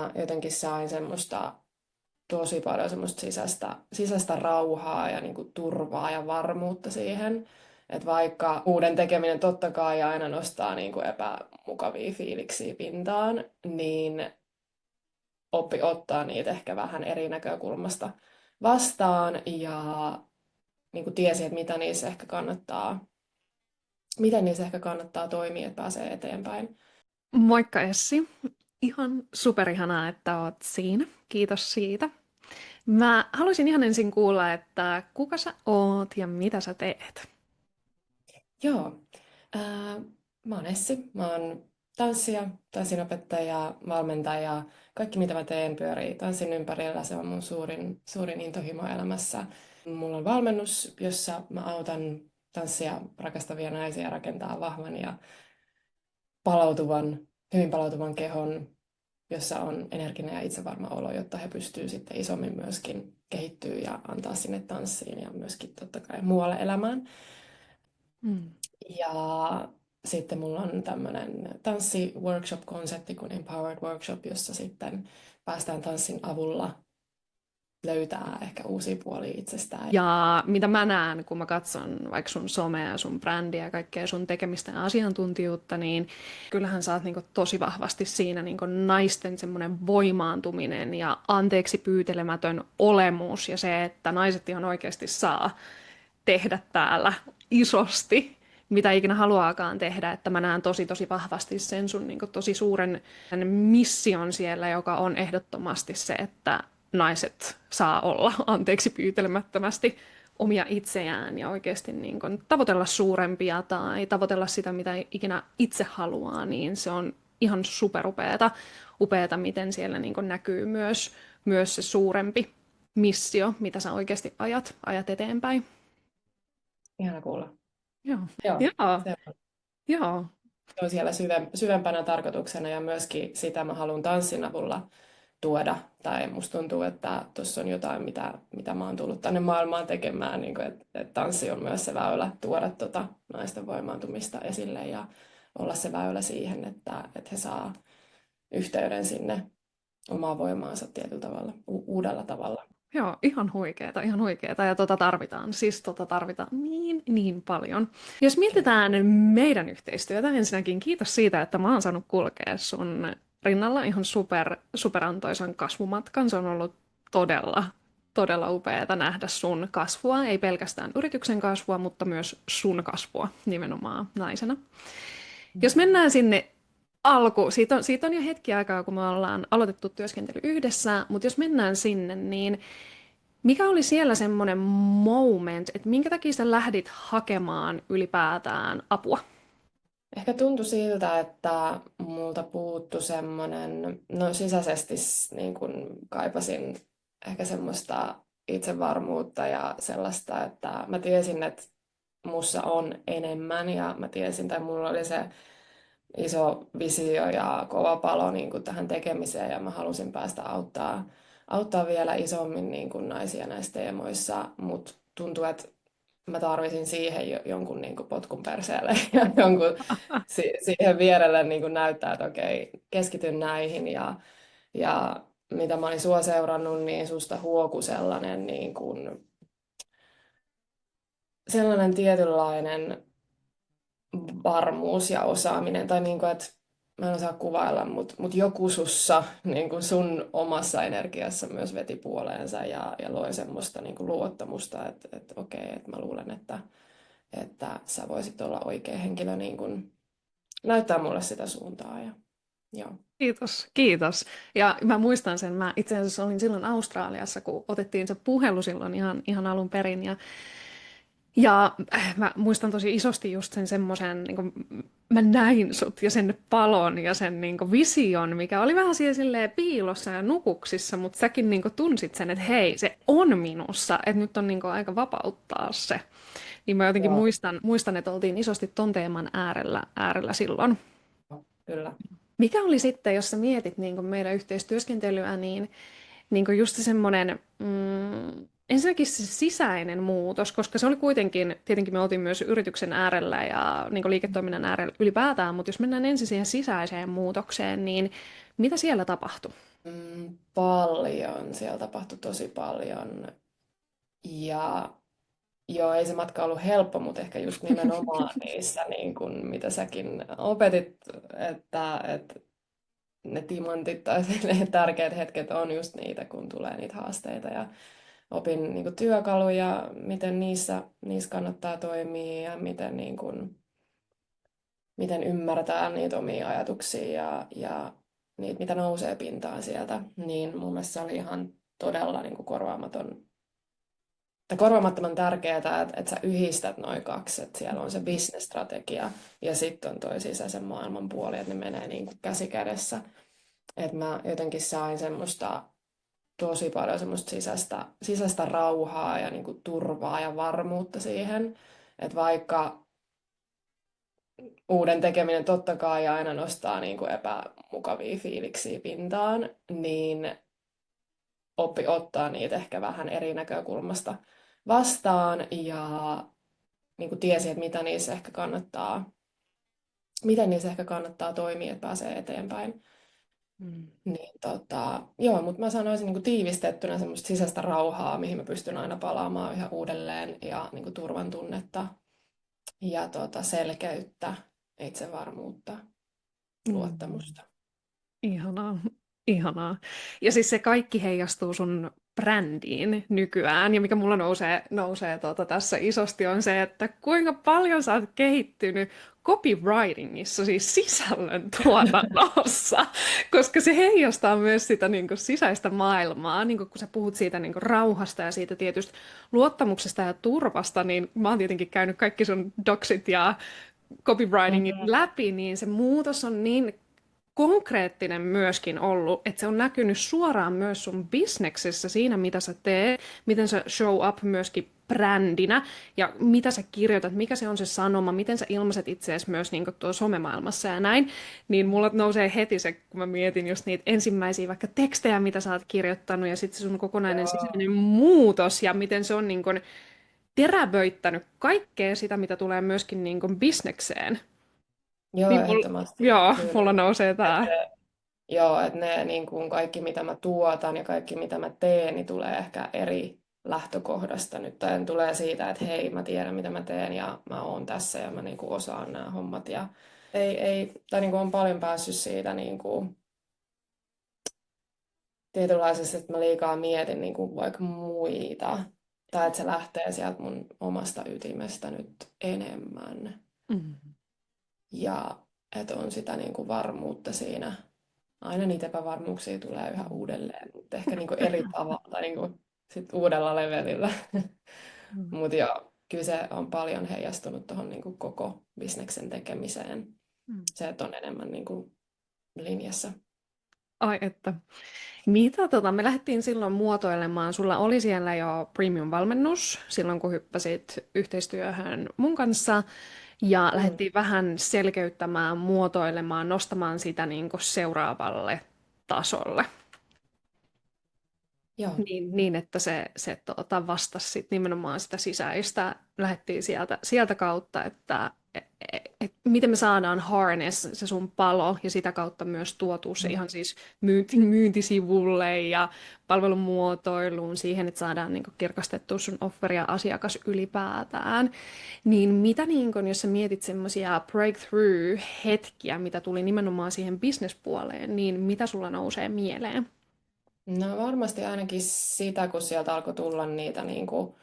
mä jotenkin sain semmoista tosi paljon semmoista sisäistä rauhaa ja niin kuin turvaa ja varmuutta siihen. Että vaikka uuden tekeminen totta kai aina nostaa niin kuin epämukavia fiiliksiä pintaan, niin oppi ottaa niitä ehkä vähän eri näkökulmasta vastaan ja niin kuin tiesi, että miten niissä ehkä kannattaa toimia, että pääsee eteenpäin. Moikka Essi. Ihan superihanaa, että oot siinä. Kiitos siitä. Mä haluaisin ihan ensin kuulla, että kuka sä oot ja mitä sä teet? Joo, ää, mä oon Essi, mä oon tanssija, tanssinopettaja, valmentaja. Kaikki mitä mä teen pyörii tanssin ympärillä, se on mun suurin intohimo elämässä. Mulla on valmennus, jossa mä autan tanssia rakastavia naisia rakentaa vahvan ja hyvin palautuvan kehon, jossa on energinen ja itsevarma olo, jotta he pystyvät sitten isommin myöskin kehittyä ja antaa sinne tanssiin ja myöskin totta kai muualle elämään. Mm. Ja sitten mulla on tämmöinen tanssiworkshop-konsepti kuin Empowered Workshop, jossa sitten päästään tanssin avulla löytää ehkä uusia puolia itsestään. Ja mitä mä näen, kun mä katson vaikka sun somea, sun brändiä ja kaikkea sun tekemistä ja asiantuntijuutta, niin kyllähän sä oot niinku tosi vahvasti siinä niinku naisten semmoinen voimaantuminen ja anteeksi pyytelemätön olemus ja se, että naiset ihan oikeasti saa tehdä täällä isosti, mitä ikinä haluaakaan tehdä, että mä näen tosi tosi vahvasti sen sun niin tosi suuren mission siellä, joka on ehdottomasti se, että naiset saa olla anteeksi pyytelemättömästi omia itseään ja oikeasti niin kuin tavoitella suurempia tai tavoitella sitä, mitä ikinä itse haluaa, niin se on ihan superupeeta, upeeta, miten siellä niin kuin näkyy myös se suurempi missio, mitä sä oikeasti ajat eteenpäin. Ihana kuulla. Joo, Joo, joo, se on, joo. se on siellä syvempänä tarkoituksena ja myöskin sitä mä haluan tanssin avulla tuoda. Tai musta tuntuu, että tuossa on jotain, mitä mä oon tullut tänne maailmaan tekemään, niin että tanssi on myös se väylä tuoda naisten voimaantumista esille ja olla se väylä siihen, että he saa yhteyden sinne omaan voimaansa tietyllä tavalla, uudella tavalla. Joo, ihan huikeeta, ihan huikeeta. Ja tarvitaan, siis tarvitaan niin paljon. Jos mietitään meidän yhteistyötä, ensinnäkin kiitos siitä, että mä oon saanut kulkea sun rinnalla ihan superantoisan kasvumatkan. Se on ollut todella upeata nähdä sun kasvua, ei pelkästään yrityksen kasvua, mutta myös sun kasvua nimenomaan naisena. Jos mennään sinne siitä on jo hetki aikaa, kun me ollaan aloitettu työskentely yhdessä, mutta jos mennään sinne, niin mikä oli siellä semmoinen moment, että minkä takia sä lähdit hakemaan ylipäätään apua? Ehkä tuntui siltä, että multa puuttu semmoinen, no sisäisesti niin kun kaipasin ehkä semmoista itsevarmuutta ja sellaista, että mä tiesin, että mussa on enemmän ja mä tiesin, tai mulla oli se iso visio ja kova palo niin kuin tähän tekemiseen ja mä halusin päästä auttaa vielä isommin niin kuin naisia näissä teemoissa, mutta tuntuu, että mä tarvisin siihen jonkun niin kuin potkun perseelle ja jonkun siihen vierelle niin kuin näyttää, että okei, keskityn näihin ja mitä mä olin sua seurannut, niin susta huoku sellainen, niin kuin, sellainen tietynlainen varmuus ja osaaminen, tai niin kuin, että mä en osaa kuvailla, mutta joku sussa niin kuin sun omassa energiassa myös veti puoleensa ja loi semmoista niin kuin luottamusta, että okei, että mä luulen, että sä voisit olla oikea henkilö niin kuin näyttää mulle sitä suuntaa. Joo. Kiitos, kiitos. Ja mä muistan sen, mä itse asiassa olin silloin Australiassa, kun otettiin se puhelu silloin ihan alun perin. Ja mä muistan tosi isosti just sen semmoisen, niin mä näin sut ja sen palon ja sen niin kuin vision, mikä oli vähän siellä silleen piilossa ja nukuksissa, mutta säkin niin kuin tunsit sen, että hei, se on minussa, että nyt on niin kuin aika vapauttaa se. Niin mä jotenkin Joo, muistan, että oltiin isosti ton teeman äärellä silloin. kyllä. Mikä oli sitten, jos sä mietit niin kuin meidän yhteistyöskentelyä, niin kuin just semmoinen, ensinnäkin se sisäinen muutos, koska se oli kuitenkin, tietenkin me oltiin myös yrityksen äärellä ja niin liiketoiminnan äärellä ylipäätään, mutta jos mennään ensin siihen sisäiseen muutokseen, niin mitä siellä tapahtui? Paljon, siellä tapahtui tosi paljon. Ja joo, ei se matka ollut helppo, mutta ehkä just nimenomaan niissä, niin kuin, mitä säkin opetit, että ne timantit tai ne tärkeät hetket on just niitä, kun tulee niitä haasteita. Ja opin niin kuin, työkaluja, miten niissä kannattaa toimia ja miten ymmärtää niitä omia ajatuksia ja niitä, mitä nousee pintaan sieltä. Niin mun mielestä se oli ihan todella niin kuin, korvaamattoman tärkeää, että sä yhdistät noin kaksi, että siellä on se business-strategia ja sitten on toi sisäisen maailman puoli, että ne menee niin kuin käsi kädessä. Että mä jotenkin sain tosi paljon semmoista sisäistä rauhaa ja niin kuin turvaa ja varmuutta siihen, että vaikka uuden tekeminen totta kai aina nostaa niin kuin epämukavia fiiliksiä pintaan, niin oppi ottaa niitä ehkä vähän eri näkökulmasta vastaan ja niin kuin tiesi, että miten niissä ehkä kannattaa toimia, että pääsee eteenpäin. Mm. Niin, joo, mutta mä sanoisin niin kuin tiivistettynä semmoista sisäistä rauhaa, mihin mä pystyn aina palaamaan yhä uudelleen ja niin kuin turvan tunnetta ja selkeyttä, itsevarmuutta, Mm. luottamusta. Ihanaa, ihanaa. Ja siis se kaikki heijastuu sun brändiin nykyään. Ja mikä mulla nousee tässä isosti on se, että kuinka paljon sä oot kehittynyt copywritingissa, siis sisällön tuotannossa, koska se heijastaa myös sitä niin kuin sisäistä maailmaa. Niin kuin kun sä puhut siitä niin kuin rauhasta ja siitä tietystä luottamuksesta ja turvasta, niin mä oon tietenkin käynyt kaikki sun doksit ja copywritingin Mhm. läpi, niin se muutos on niin konkreettinen myöskin ollut, että se on näkynyt suoraan myös sun bisneksessä siinä, mitä sä teet, miten sä show up myöskin brändinä ja mitä sä kirjoitat, mikä se on se sanoma, miten sä ilmaiset itseäsi myös niin tuolla somemaailmassa ja näin, niin mulla nousee heti se, kun mä mietin just niitä ensimmäisiä vaikka tekstejä, mitä sä oot kirjoittanut ja sitten se sun kokonainen Joo, sisäinen muutos ja miten se on niin kuin terävöittänyt kaikkea sitä, mitä tulee myöskin niin kuin bisnekseen. joo, Niin ehdottomasti. joo, Kyllä. mulla nousee tää. Joo, että ne niin kuin kaikki mitä mä tuotan ja kaikki mitä mä teen, niin tulee ehkä eri lähtökohdasta nyt. Tai tulee siitä, että hei, mä tiedän mitä mä teen ja mä oon tässä ja mä niin kuin osaan nämä hommat. Ja tai niin kuin on paljon päässyt siitä niin kuin tietynlaisesta, että mä liikaa mietin niin kuin vaikka muita. Tai että se lähtee sieltä mun omasta ytimestä nyt enemmän. Mm. Ja että on sitä niin kuin varmuutta siinä. Aina niitä epävarmuuksia tulee yhä uudelleen, mutta ehkä niin kuin eri tavalla tai niin kuin sit uudella levelillä. Mm. Mutta joo, kyllä se on paljon heijastunut tuohon niin kuin koko bisneksen tekemiseen. Mm. Se, että on enemmän niin kuin linjassa. Ai että. Mitä me lähdettiin silloin muotoilemaan. Sulla oli siellä jo premium-valmennus silloin, kun hyppäsit yhteistyöhön mun kanssa. Ja Mm. lähdettiin vähän selkeyttämään, muotoilemaan, nostamaan sitä niin kuin seuraavalle tasolle. Joo, Niin että se vastasi sit nimenomaan sitä sisäistä. Lähdettiin sieltä kautta, että miten me saadaan harness, se sun palo, ja sitä kautta myös tuotua se ihan siis myyntisivulle ja palvelun muotoiluun siihen, että saadaan niin kirkastettua sun offeria asiakas ylipäätään. Niin mitä, niin kun, jos sä mietit semmoisia breakthrough-hetkiä, mitä tuli nimenomaan siihen business-puoleen, niin mitä sulla nousee mieleen? no varmasti ainakin sitä, kun sieltä alkoi tulla niitä niin kuin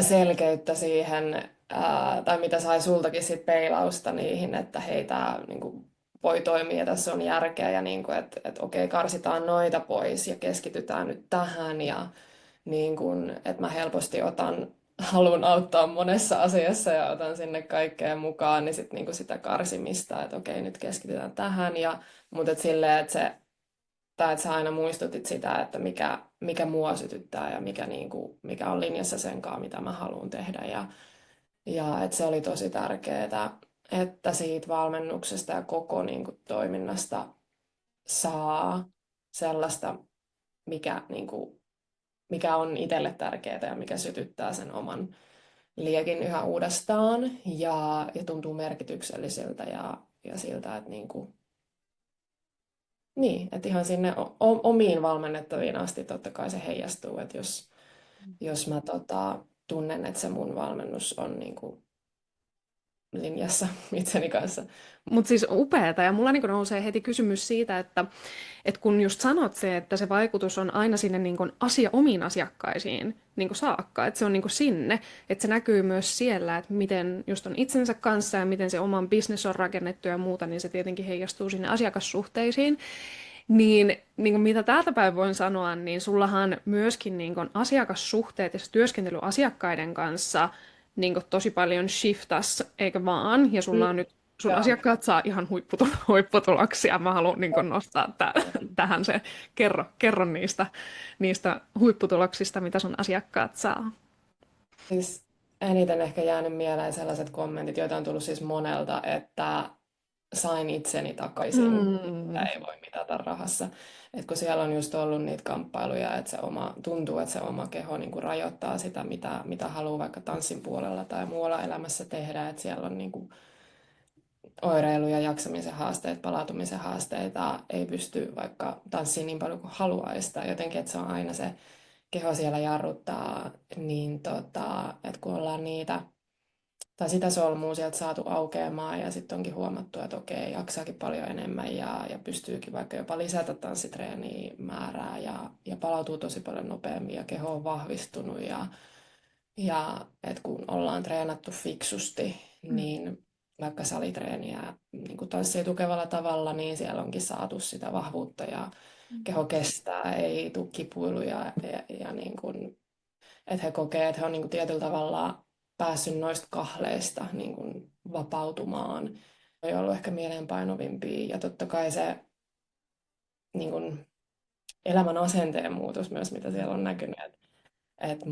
selkeyttä siihen, tai mitä sai sultakin sit peilausta niihin, että hei, tämä niin kuin voi toimia, tässä on järkeä, ja niin kuin, että okei, karsitaan noita pois ja keskitytään nyt tähän, ja niin kuin, että mä helposti haluan auttaa monessa asiassa ja otan sinne kaikkea mukaan, niin sit niin kuin sitä karsimista, että okei, nyt keskitytään tähän, mutta et silleen, tai että sä aina muistutit sitä, että mikä mua sytyttää ja mikä on linjassa sen kanssa, mitä mä haluan tehdä. Ja että se oli tosi tärkeää, että siitä valmennuksesta ja koko niin kuin, toiminnasta saa sellaista, mikä niin kuin, mikä on itselle tärkeää ja mikä sytyttää sen oman liekin yhä uudestaan ja tuntuu merkitykselliseltä ja siltä, että niin, että ihan sinne omiin valmennettaviin asti totta kai se heijastuu, että jos mä tunnen, että se mun valmennus on linjassa itseni kanssa. Mutta siis upeeta, ja mulla niinku nousee heti kysymys siitä, että kun just sanot se, että se vaikutus on aina sinne niinku omiin asiakkaisiin niinku saakka, että se on niinku sinne, että se näkyy myös siellä, että miten just on itsensä kanssa ja miten se oman business on rakennettu ja muuta, niin se tietenkin heijastuu sinne asiakassuhteisiin. Niin kuin mitä täältä päin voin sanoa, niin sullahan myöskin niin kuin asiakassuhteet ja se työskentely asiakkaiden kanssa niin kuin tosi paljon shiftas, eikä vaan? Ja sulla on nyt, sun Joo. asiakkaat saa ihan huipputuloksia. Mä haluan niin kuin nostaa tähän se, kerro niistä huipputuloksista, mitä sun asiakkaat saa. Siis eniten ehkä jäänyt mieleen sellaiset kommentit, joita on tullut siis monelta, että sain itseni takaisin, mitä ei voi mitata rahassa. Et kun siellä on just ollut niitä kamppailuja, että tuntuu, että se oma keho rajoittaa sitä, mitä haluaa vaikka tanssin puolella tai muualla elämässä tehdä. Että siellä on oireilu- ja jaksamisen haasteet, palautumisen haasteita, ei pysty vaikka tanssiin niin paljon kuin haluaisi. Tai jotenkin, että se on aina se keho siellä jarruttaa, niin että kun ollaan tai sitä solmua sieltä saatu aukeamaan ja sitten onkin huomattu, että okei, jaksaakin paljon enemmän ja pystyykin vaikka jopa lisätä tanssitreeniä määrää ja palautuu tosi paljon nopeammin ja keho on vahvistunut ja että kun ollaan treenattu fiksusti, niin vaikka salitreeniä niin kuin tanssii tukevalla tavalla, niin siellä onkin saatu sitä vahvuutta ja keho kestää, ei tule kipuiluja ja niin kuin, että he kokee, että he on niin kuin tietyllä tavalla päässyt noista kahleista niin kuin vapautumaan. Ei ollut ehkä mieleenpainovimpia ja totta kai se niin kuin elämän asenteen muutos myös, mitä siellä on näkynyt, että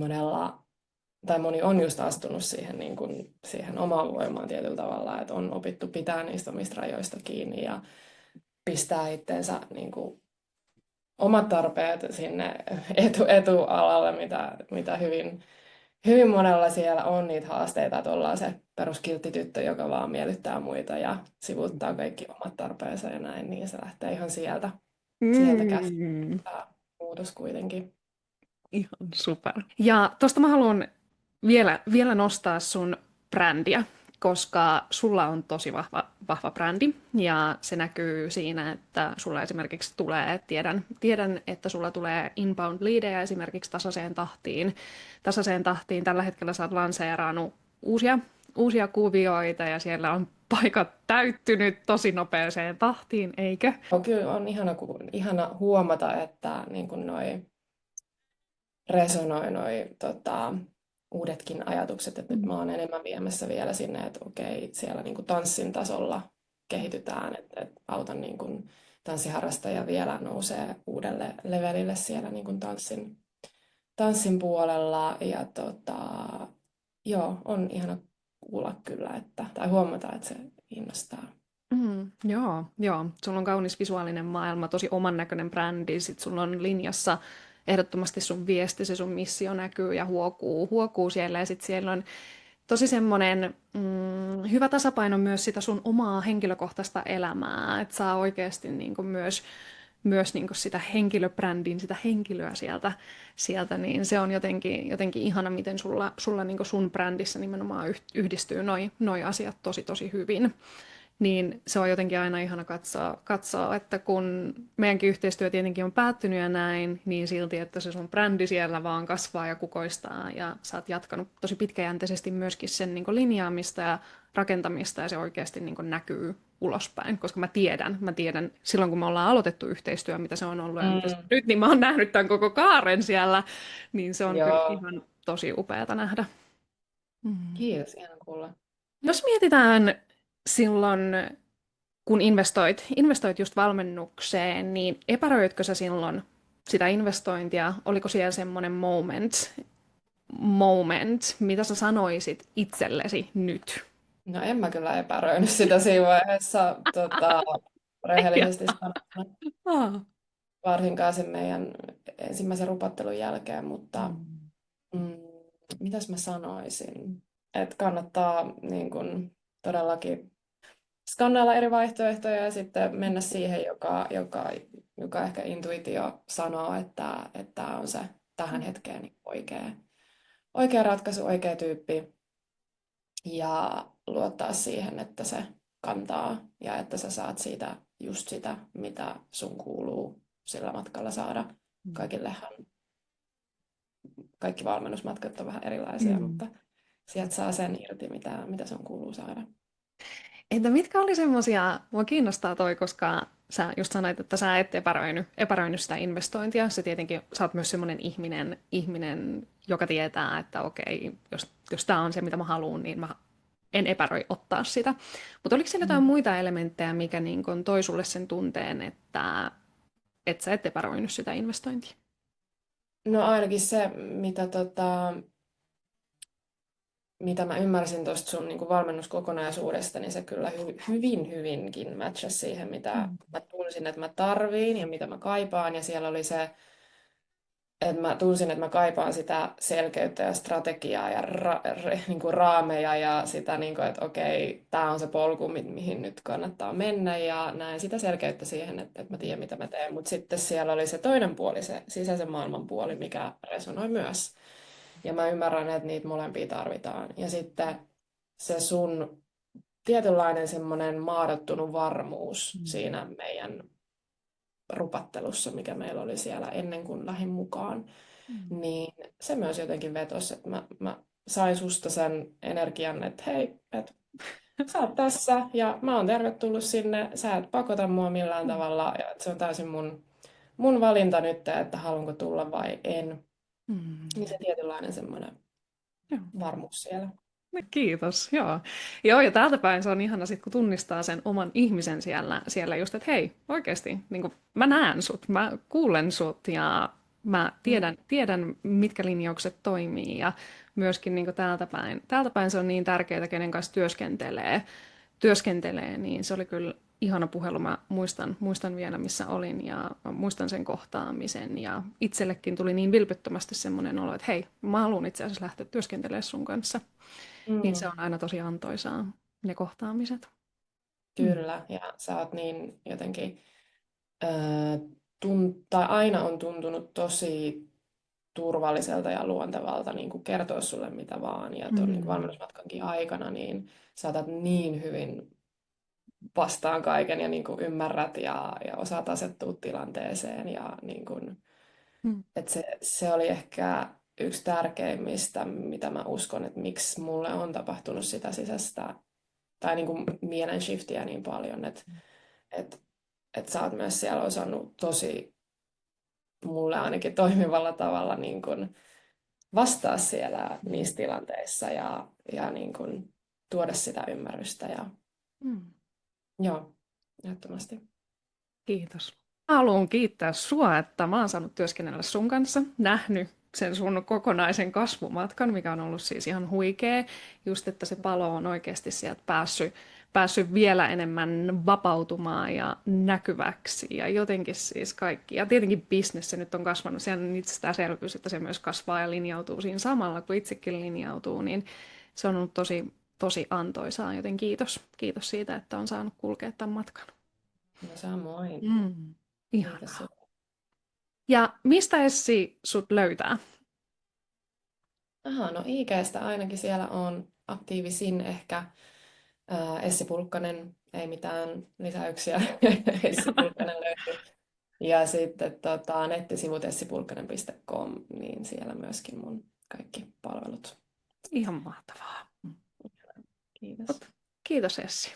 moni on just astunut siihen omaan voimaan tietyllä tavalla, että on opittu pitää niistä omista rajoista kiinni ja pistää itseensä omat tarpeet sinne etualalle, mitä hyvin monella siellä on niitä haasteita, että ollaan se peruskiltti tyttö, joka vaan miellyttää muita ja sivuuttaa kaikki omat tarpeensa ja näin, niin se lähtee ihan sieltä käsin tämä muutos kuitenkin. Ihan super. Ja tuosta mä haluan vielä nostaa sun brändiä, koska sulla on tosi vahva brändi ja se näkyy siinä, että sulla esimerkiksi tiedän, että sulla tulee inbound leadejä esimerkiksi tasaiseen tahtiin. Tällä hetkellä sä oot lanseeraannut uusia kuvioita ja siellä on paikat täyttynyt tosi nopeeseen tahtiin, eikö? Kyllä on ihana huomata, että niin kuin resonoi uudetkin ajatukset, että nyt mä oon enemmän viemässä vielä sinne, että okei, siellä niin kuin tanssin tasolla kehitytään, että autan niin kuin tanssiharrastaja vielä nousee uudelle levelille siellä niin kuin tanssin puolella ja joo, on ihana kuulla kyllä, tai huomata, että se innostaa. Joo. Sulla on kaunis visuaalinen maailma, tosi oman näköinen brändi, sit sulla on linjassa ehdottomasti sun viesti, se sun missio näkyy ja huokuu siellä ja sitten siellä on tosi semmoinen hyvä tasapaino myös sitä sun omaa henkilökohtaista elämää, että saa oikeasti niinku myös niinku sitä henkilöbrändin, sitä henkilöä sieltä niin se on jotenkin ihana, miten sulla niinku sun brändissä nimenomaan yhdistyy noi asiat tosi hyvin. Niin se on jotenkin aina ihana katsoa, että kun meidänkin yhteistyö tietenkin on päättynyt ja näin, niin silti, että se sun brändi siellä vaan kasvaa ja kukoistaa ja sä oot jatkanut tosi pitkäjänteisesti myöskin sen niin kuin linjaamista ja rakentamista ja se oikeasti niin kuin näkyy ulospäin, koska mä tiedän silloin kun me ollaan aloitettu yhteistyö, mitä se on ollut ja mitä se on nyt, niin mä oon nähnyt tämän koko kaaren siellä, niin se on kyllä ihan tosi upeata nähdä. Kiitos, ihan kuulla. Jos mietitään silloin, kun investoit just valmennukseen, niin epäröitkö sä silloin sitä investointia? Oliko siellä semmoinen moment, mitä sä sanoisit itsellesi nyt? No en mä kyllä epäröinyt sitä siinä vaiheessa, rehellisesti sanottuna. Varsinkaan sen meidän ensimmäisen rupattelun jälkeen, mutta Mm. mm, mitäs mä sanoisin? Että kannattaa niin kun, todellakin skannailla eri vaihtoehtoja ja sitten mennä siihen, joka ehkä intuitio sanoo, että tämä on se tähän hetkeen niin oikea ratkaisu, oikea tyyppi ja luottaa siihen, että se kantaa ja että sä saat siitä just sitä, mitä sun kuuluu sillä matkalla saada. Kaikillehan kaikki valmennusmatkat on vähän erilaisia, Mm. mutta sieltä saa sen irti, mitä sun kuuluu saada. Entä mitkä oli semmoisia, mua kiinnostaa toi, koska sä just sanoit, että sä et epäröinyt sitä investointia. Se tietenkin, sä oot myös semmoinen ihminen, joka tietää, että okei, jos tämä on se, mitä mä haluan, niin mä en epäröi ottaa sitä. Mutta oliko siellä jotain muita elementtejä, mikä niin kun toi sulle sen tunteen, että sä et epäröinyt sitä investointia? No ainakin se, mitä mä ymmärsin tuosta sun niin kuin valmennuskokonaisuudesta, niin se kyllä hyvinkin matchasi siihen, mitä Mm. mä tunsin, että mä tarviin ja mitä mä kaipaan. Ja siellä oli se, että mä tunsin, että mä kaipaan sitä selkeyttä ja strategiaa ja niin kuin raameja ja sitä, niin kuin, että okei, tämä on se polku, mihin nyt kannattaa mennä ja näin sitä selkeyttä siihen, että mä tiedän, mitä mä teen. Mutta sitten siellä oli se toinen puoli, se sisäisen maailman puoli, mikä resonoi myös. Ja mä ymmärrän, että niitä molempia tarvitaan. Ja sitten se sun tietynlainen semmoinen maadottunut varmuus siinä meidän rupattelussa, mikä meillä oli siellä ennen kuin lähdin mukaan, Mm. niin se myös jotenkin vetosi, että mä sain susta sen energian, että hei, että sä oot tässä ja mä oon tervetullut sinne, sä et pakota mua millään tavalla ja että se on täysin mun valinta nyt, että haluanko tulla vai en. Niin Mm. se tietynlainen semmoinen Joo. varmuus siellä. No, kiitos, joo. Joo, ja täältä päin se on ihana sit, kun tunnistaa sen oman ihmisen siellä just, että hei, oikeasti, niin kuin, mä näen sut, mä kuulen sut ja mä tiedän mitkä linjaukset toimii ja myöskin niin kuin täältä päin se on niin tärkeää, kenen kanssa työskentelee, niin se oli kyllä ihana puhelu. Mä muistan vielä, missä olin ja mä muistan sen kohtaamisen ja itsellekin tuli niin vilpittömästi semmoinen olo, että hei, mä haluan itse asiassa lähteä työskentelemään sun kanssa. Niin se Mm, on aina tosi antoisaa, ne kohtaamiset. Mm. kyllä, ja sä oot niin jotenkin, tai aina on tuntunut tosi turvalliselta ja luontevalta niin kuin kertoa sulle mitä vaan. Ja tuon niin kuin Mm. valmennusmatkankin aikana niin saatat niin hyvin vastaan kaiken ja niin kuin ymmärrät ja osaat asettua tilanteeseen. Ja niin kuin, Mm. että se oli ehkä yksi tärkeimmistä, mitä mä uskon, että miksi mulle on tapahtunut sitä sisäistä tai niin kuin mielen shiftiä niin paljon, että, että sä oot myös siellä osannut tosi mulle ainakin toimivalla tavalla niin kuin vastaa siellä niissä tilanteissa ja niin kuin tuoda sitä ymmärrystä. Ja, Mm. joo, ehdottomasti. Kiitos. Mä haluan kiittää sua, että mä oon saanut työskennellä sun kanssa, nähnyt sen sun kokonaisen kasvumatkan, mikä on ollut siis ihan huikea. Just, että se palo on oikeasti sieltä päässyt vielä enemmän vapautumaan ja näkyväksi ja jotenkin siis kaikki. Ja tietenkin business se nyt on kasvanut, se on itsestäänselvyys, että se myös kasvaa ja linjautuu siinä samalla, kun itsekin linjautuu, niin se on ollut tosi antoisaa, joten kiitos. Kiitos siitä, että on saanut kulkea tämän matkan. No samoin. Mm. Kiitos Ihanaa. sinulle. Ja mistä Essi sut löytää? Aha, no IG:stä ainakin siellä on aktiivisin ehkä Essi Pulkkanen, ei mitään lisäyksiä. Essi Pulkkanen löytyy. Ja sitten nettisivut essipulkkanen.com, niin siellä myöskin mun kaikki palvelut. Ihan mahtavaa. Kiitos. Kiitos Essi.